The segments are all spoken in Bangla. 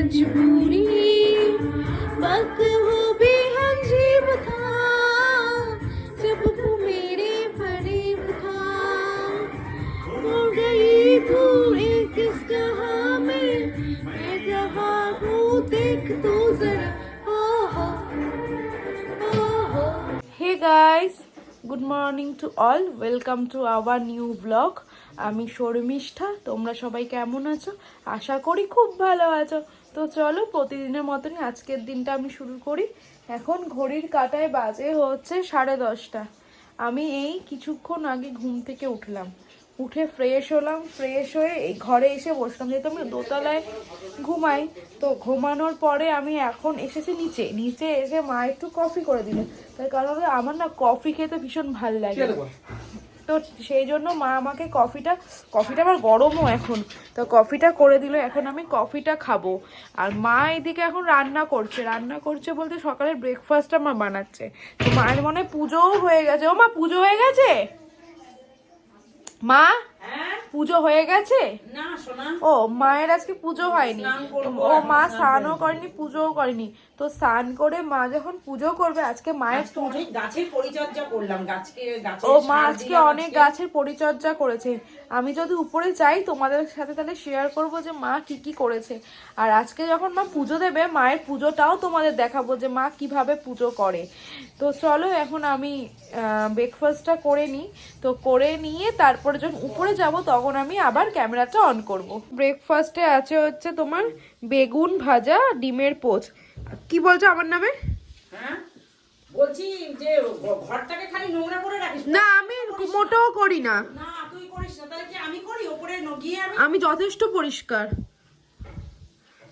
मजबूरी वक्त वो भी अजीब था जब तू मेरे करीब था हो गई तू एक इस जहां में मैं जहां हूँ देख तू जरा hey guys good morning to all welcome to our new blog. আমি শর্মিষ্ঠা, তোমরা সবাই কেমন আছো? আশা করি খুব ভালো আছো। তো চলো প্রতিদিনের মতনই আজকের দিনটা আমি শুরু করি। এখন ঘড়ির কাঁটায় বাজে হচ্ছে 10:30। আমি এই কিছুক্ষণ আগে ঘুম থেকে উঠলাম, উঠে ফ্রেশ হলাম, ফ্রেশ হয়ে এই ঘরে এসে বসলাম, যেহেতু আমি দোতলায় ঘুমাই। তো ঘুমানোর পরে আমি এখন এসেছি নিচে, নিচে এসে মা একটু কফি করে দিল, তার কারণ আমার না কফি খেতে ভীষণ ভালো লাগে। তো সেই জন্য মা আমাকে কফিটা আবার গরমও এখন, তো কফিটা করে দিল। এখন আমি কফিটা খাবো। আর মা এদিকে এখন রান্না করছে বলতে সকালের ব্রেকফাস্টটা মা বানাচ্ছে। তো মায়ের মনে হয় পুজোও হয়ে গেছে। ও মা, পুজো হয়ে গেছে? মা, পুজো হয়ে গেছে? না সোনা, ও মায়ের আজকে পুজো হয়নি। ও মা স্নানও করেনি, পুজোও করেনি। তো স্নান করে মা যখন পুজো করবে, আজকে মায়ের পুজো, গাছের পরিচর্যা করলাম। ও মা আজকে অনেক গাছের পরিচর্যা করেছে। আমি যদি উপরে যাই তোমাদের সাথে তাহলে শেয়ার করব যে মা কি কি করেছে। আর আজকে যখন মা পুজো দেবে, মায়ের পুজোটাও তোমাদের দেখাবো যে মা কিভাবে পুজো করে। তো চলো এখন আমি ব্রেকফাস্টটা করে নিই। তো করে নিয়ে তারপরে যখন উপরে যাব তখন আমি আবার ক্যামেরাটা অন করব। ব্রেকফাস্টে আছে হচ্ছে তোমার বেগুন ভাজা, ডিমের পোচ। কি বলছো আমার নামে? হ্যাঁ বলছি যে ঘরটাকে খালি নোংরা করে রাখিস না, আমি মোটেও করি না। না তুই করিস না, তাহলে কি আমি করি? উপরে গিয়ে আমি যথেষ্ট পরিষ্কার।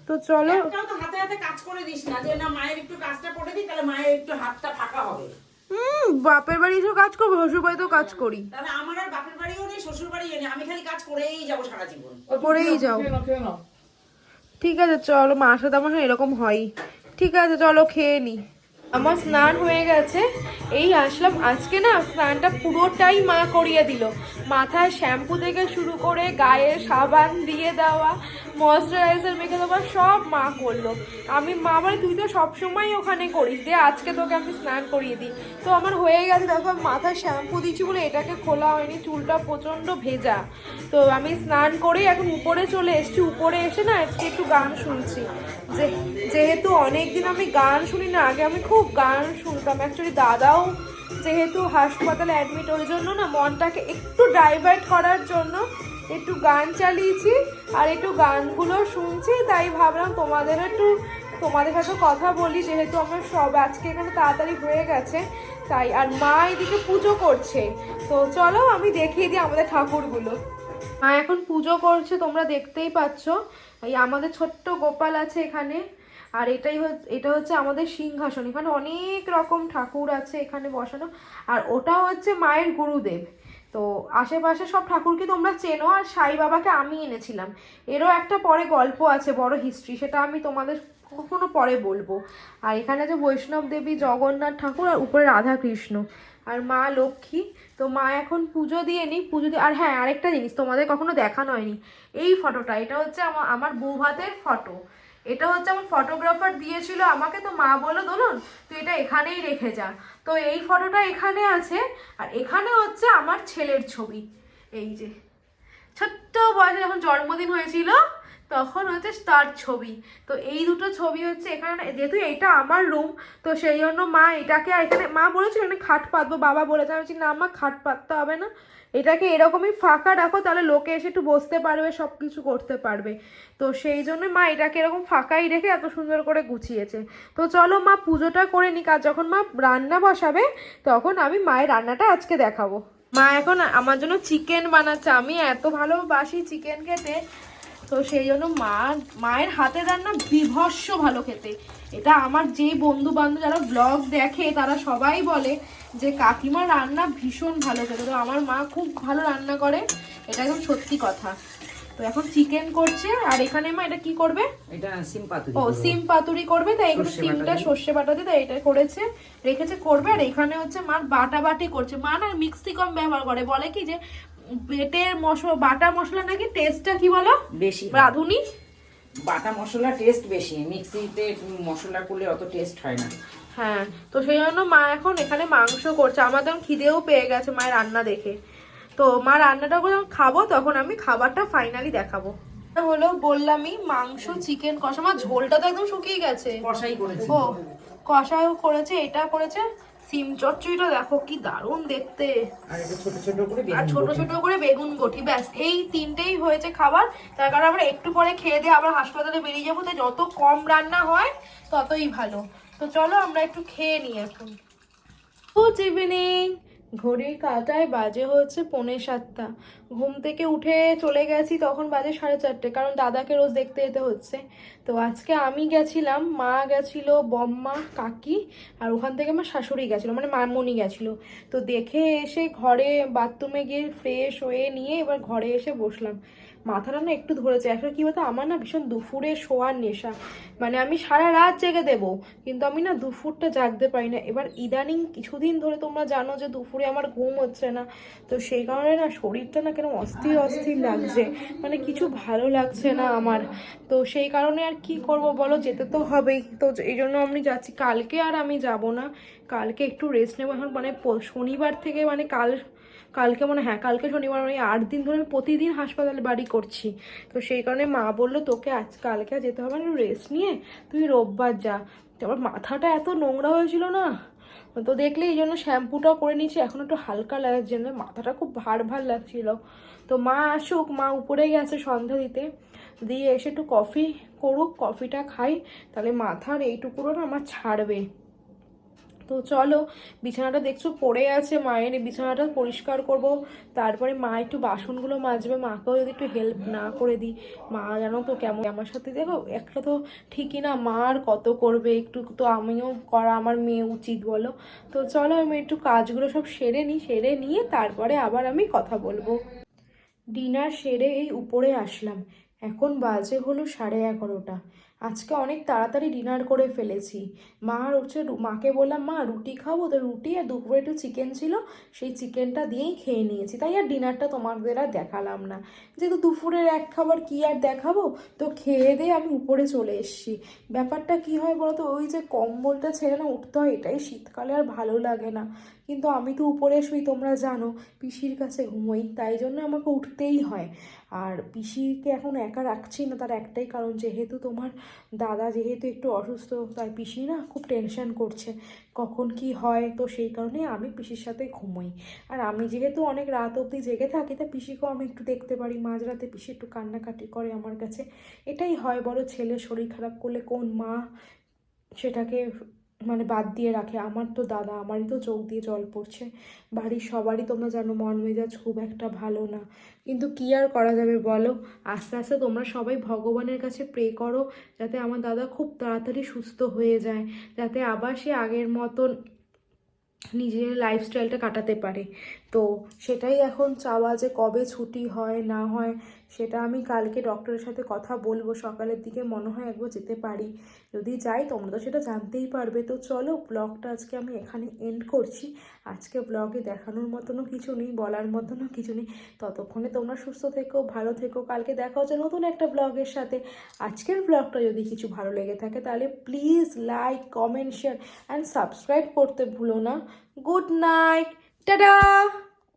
তো চলো, একটাও তো হাতে হাতে কাজ করে দিস না, যে না মায়ের একটু কাজটা করে দিই, তাহলে মায়ের একটু হাতটা ফাঁকা হবে। বাপের বাড়ি এসেও কাজ করবো, শ্বশুর বাড়িতেও কাজ করি। তাহলে আমার আর বাপের বাড়িও নেই, শ্বশুর বাড়িও নেই, আমি খালি কাজ করেই যাবো সারা জীবন। করেই যাও। ঠিক আছে চলো, মার সাথে আমার সাথে এরকম হয়। ঠিক আছে চলো খেয়ে নি। আমার স্নান হয়ে গেছে, এই আসলাম। আজকে না স্নানটা পুরোটাই মা করিয়ে দিল। মাথায় শ্যাম্পু থেকে শুরু করে গায়ে সাবান দিয়ে দেওয়া, ময়শ্চারাইজার মেখে দেওয়া, সব মা করলো। আমি মা বলে তুই তো সবসময় ওখানে করিস, দিয়ে আজকে তোকে আমি স্নান করিয়ে দিই। তো আমার হয়ে গেছে, দেখো মাথায় শ্যাম্পু দিচ্ছি বলে এটাকে খোলা হয়নি, চুলটা প্রচণ্ড ভেজা। তো আমি স্নান করেই এখন উপরে চলে এসেছি। উপরে এসে না আজকে একটু গান শুনছি, যেহেতু অনেকদিন আমি গান শুনি না। আগে আমি খুব গান শুনতাম। অ্যাকচুয়ালি দাদাও যেহেতু হাসপাতালে অ্যাডমিট, ওই জন্য না মনটাকে একটু ডাইভার্ট করার জন্য একটু গান চালিয়েছি আর একটু গানগুলো শুনছি। তাই ভাবলাম তোমাদের সাথে কথা বলি, যেহেতু আমার সব আজকে এখানে তাড়াতাড়ি হয়ে গেছে তাই। আর মা এদিকে পুজো করছে। তো চলো আমি দেখিয়ে দিই আমাদের ঠাকুরগুলো। মা এখন পুজো করছে, তোমরা দেখতেই পাচ্ছ। এই আমাদের ছোট্ট গোপাল আছে এখানে। আর এটা হচ্ছে আমাদের সিংহাসন। এখানে অনেক রকম ঠাকুর আছে এখানে বসানো। আর ওটা হচ্ছে মায়ের গুরুদেব। তো আশেপাশে সব ঠাকুরকে তোমরা চেনো। আর সাই বাবাকে আমি এনেছিলাম। এরও একটা পরে গল্প আছে, বড় হিস্ট্রি, সেটা আমি তোমাদের কখনো পরে বলবো। আর এখানে যে বৈষ্ণব দেবী, জগন্নাথ ঠাকুর, আর উপরে রাধা কৃষ্ণ আর মা লক্ষ্মী। তো মা এখন পুজো দিয়ে নিই, পুজো দিয়ে। আর হ্যাঁ, আরেকটা জিনিস তোমাদের কখনো দেখানো হয়নি, এই ফটোটা। এটা হচ্ছে আমার বউ ভাতের ফটো। এটা হচ্ছে আমার ফটোগ্রাফার দিয়েছিল আমাকে। তো মা বললো দোলন তুই এটা এখানেই রেখে যা। তো এই ফটোটা এখানে আছে। আর এখানে হচ্ছে আমার ছেলের ছবি। এই যে ছোট্ট বয়সে যখন জন্মদিন হয়েছিল তখন হচ্ছে তার ছবি। তো এই দুটো ছবি হচ্ছে এখানে। যেহেতু এটা আমার রুম, তো সেই জন্য মা এটাকে, আর এখানে মা বলেছিল এখানে খাট পাতবো, বাবা বলেছে। আমি বলছি না মা, খাট পাততে হবে না, এটাকে এরকমই ফাঁকা রাখো, তাহলে লোকে এসে একটু বসতে পারবে, সব কিছু করতে পারবে। তো সেই জন্য মা এটাকে এরকম ফাঁকাই রেখে এত সুন্দর করে গুছিয়েছে। তো চলো মা পুজোটা করে নিক, আর যখন মা রান্না বসাবে তখন আমি মায়ের রান্নাটা আজকে দেখাবো। মা এখন আমার জন্য চিকেন বানাচ্ছে। আমি এত ভালোবাসি চিকেন খেতে, তো সেই জন্য মায়ের হাতের রান্না বিভৎস ভালো খেতে। এটা আমার যে বন্ধু বান্ধব যারা ব্লগ দেখে তারা সবাই বলে যে কাকিমার রান্না ভীষণ ভালো খেতে। তো আমার মা খুব ভালো রান্না করে, এটা একদম সত্যি কথা। তো এখন চিকেন করছে। আর এখানে মা এটা কি করবে? এটা সিম পাতুরি। সিম পাতুরি করবে। তাই এখানে সিমটা সর্ষে বাটা দিয়ে তাই এটা রেখেছে করবে। আর এখানে হচ্ছে মা বাটাবাটি করছে। মা না মিক্সি কম ব্যবহার করে, বলে কি যে বেটের মশলা, বাটা মশলা নাকি টেস্টটা কি বলো বেশি, রাঁধুনি বাটা মশলা টেস্ট বেশি, মিক্সিতে মশলা করলে অত টেস্ট হয় না। হ্যাঁ, তো সেই জন্য মা এখন এখানে মাংস করছে। আমার তখন খিদেও পেয়ে গেছে মায়ের রান্না দেখে। তো মা রান্নাটা যখন খাবো তখন আমি খাবারটা ফাইনালি দেখাবো। হলো বললামই মাংস চিকেন কষা, আমার ঝোলটা তো একদম শুকিয়ে গেছে। কষাই করেছি। ও কষাও করেছে, এটা করেছে। সিম চচ্চড়িটা দেখো কি দারুণ দেখতে, আর এটা ছোট ছোট করে আর বেগুন ছোট বড়ি। ছোট করে বেগুন বটি, ব্যাস এই তিনটেই হয়েছে খাবার। তার কারণ আমরা একটু পরে খেয়ে দিয়ে আবার হাসপাতালে বেরিয়ে যাবো, তাই যত কম রান্না হয় ততই ভালো। তো চলো আমরা একটু খেয়ে নিই এখন। Good evening. ঘড়ির কাঁটায় বাজে হচ্ছে 6:45। ঘুম থেকে উঠে চলে গেছি, তখন বাজে 4:30, কারণ দাদাকে রোজ দেখতে যেতে হচ্ছে। তো আজকে আমি গেছিলাম, মা গেছিল, বম্মা, কাকি, আর ওখান থেকে আমার শাশুড়ি গেছিলো, মানে মামনি গেছিলো। তো দেখে এসে ঘরে বাথরুমে গিয়ে ফ্রেশ হয়ে নিয়ে এবার ঘরে এসে বসলাম। মাথাটা না একটু ধরেছে। আসলে কি বলতো, আমার না ভীষণ দুপুরে শোয়ার নেশা, মানে আমি সারা রাত জেগে দেবো, কিন্তু আমি না দুপুরটা জাগতে পারি না। এবার ইদানিং কিছুদিন ধরে তোমরা জানো যে দুপুরে আমার ঘুম হচ্ছে না, তো সেই কারণে না শরীরটা না কেন অস্থির অস্থির লাগছে, মানে কিছু ভালো লাগছে না আমার। তো সেই কারণে আর কি করব বলো, যেতে তো হবেই। তো এই জন্য আমি যাচ্ছি। কালকে আর আমি যাব না, কালকে একটু রেস্ট নেবো। এখন মানে শনিবার থেকে, মানে কালকে মানে, হ্যাঁ কালকে শনিবার, মানে 8 দিন ধরে আমি প্রতিদিন হাসপাতালে বাড়ি করছি। তো সেই কারণে মা বললো তোকে কালকে আর যেতে হবে না, রেস্ট নিয়ে তুই রোববার যা। আমার মাথাটা এত নোংরা হয়েছিল না, তো দেখলে এই জন্য শ্যাম্পুটাও করে নিয়েছি, এখন একটু হালকা লাগার জন্য। মাথাটা খুব ভার ভার লাগছিল। তো মা আসুক, মা উপরে গেছে সন্ধ্যা দিতে, দিয়ে এসে একটু কফি করুক, কফিটা খাই, তাহলে মাথার এইটুকুরও না আমার ছাড়বে। তো চলো, বিছানাটা দেখছো পড়ে আছে মায়ের, বিছানাটা পরিষ্কার করব। তারপরে মা একটু বাসনগুলো মাজবে, মাকেও যদি একটু হেল্প না করে দিই। মা জানো তো কেমন আমার সাথে, দেখো একটা তো ঠিকই না, মা আর কত করবে, একটু তো আমিও করা আমার মেয়ে উচিত বলো। তো চলো আমি একটু কাজগুলো সব সেরে নিই, সেরে নিয়ে তারপরে আবার আমি কথা বলবো। ডিনার সেরে এই উপরে আসলাম, এখন বাজে হলো 11:30। আজকে অনেক তাড়াতাড়ি ডিনার করে ফেলেছি। মা হচ্ছে, মাকে বললাম মা রুটি খাবো, তো রুটি আর দুপুরে একটু চিকেন ছিল, সেই চিকেনটা দিয়েই খেয়ে নিয়েছি। তাই আর ডিনারটা তোমাদের আর দেখালাম না, যেহেতু দুপুরের এক খাবার কি আর দেখাবো। তো খেয়ে দিয়ে আমি উপরে চলে এসেছি। ব্যাপারটা কি হয় বলো তো, ওই যে কম্বলটা ছেড়ে না উঠতে হয়, এটাই শীতকালে আর ভালো লাগে না। কিন্তু আমি তো উপরে শুই, তোমরা জানো, পিসির কাছে ঘুমোই, তাই জন্য আমাকে উঠতেই হয়। আর পিসিকে এখন একা রাখছি না, তার একটাই কারণ, যেহেতু তোমার দাদা যেহেতু একটু অসুস্থ, তাই পিসি না খুব টেনশন করছে কখন কি হয়। তো সেই কারণে আমি পিসির সাথে ঘুমোই। আর আমি যেহেতু অনেক রাত অবধি জেগে থাকি, তা পিসিকেও আমি একটু দেখতে পারি। মাঝরাতে পিসি একটু কান্নাকাটি করে আমার কাছে, এটাই হয় বড়, ছেলে শরীর খারাপ করলে কোন মা সেটাকে মানে বাদ দিয়ে রাখে। আমার তো দাদা, আমারই তো চোখ দিয়ে জল পড়ছে। বাড়ির সবারই তোমরা জানো মন মেজাজ খুব একটা ভালো না, কিন্তু কি আর করা যাবে বলো। আস্তে আস্তে তোমরা সবাই ভগবানের কাছে প্রে করো, যাতে আমার দাদা খুব তাড়াতাড়ি সুস্থ হয়ে যায়, যাতে আবার সে আগের মতন নিজের লাইফস্টাইলটা কাটাতে পারে। তো সেটাই এখন চাওয়া, যে কবে ছুটি হয় না হয় সেটা আমি কালকে ডক্টরের সাথে কথা বলবো। সকালের দিকে মনে হয় একবার যেতে পারি, যদি যাই তোমরা তো সেটা জানতেই পারবে। তো চলো, ব্লগটা আজকে আমি এখানে এন্ড করছি। আজকে ব্লগে দেখানোর মতনও কিছু নেই, বলার মতনও কিছু নেই। ততক্ষণে তোমরা সুস্থ থেকো, ভালো থেকো, কালকে দেখা হচ্ছে নতুন একটা ব্লগের সাথে। আজকের ব্লগটা যদি কিছু ভালো লেগে থাকে তাহলে please like, comment, share and subscribe করতে ভুলো না। Good night, tata.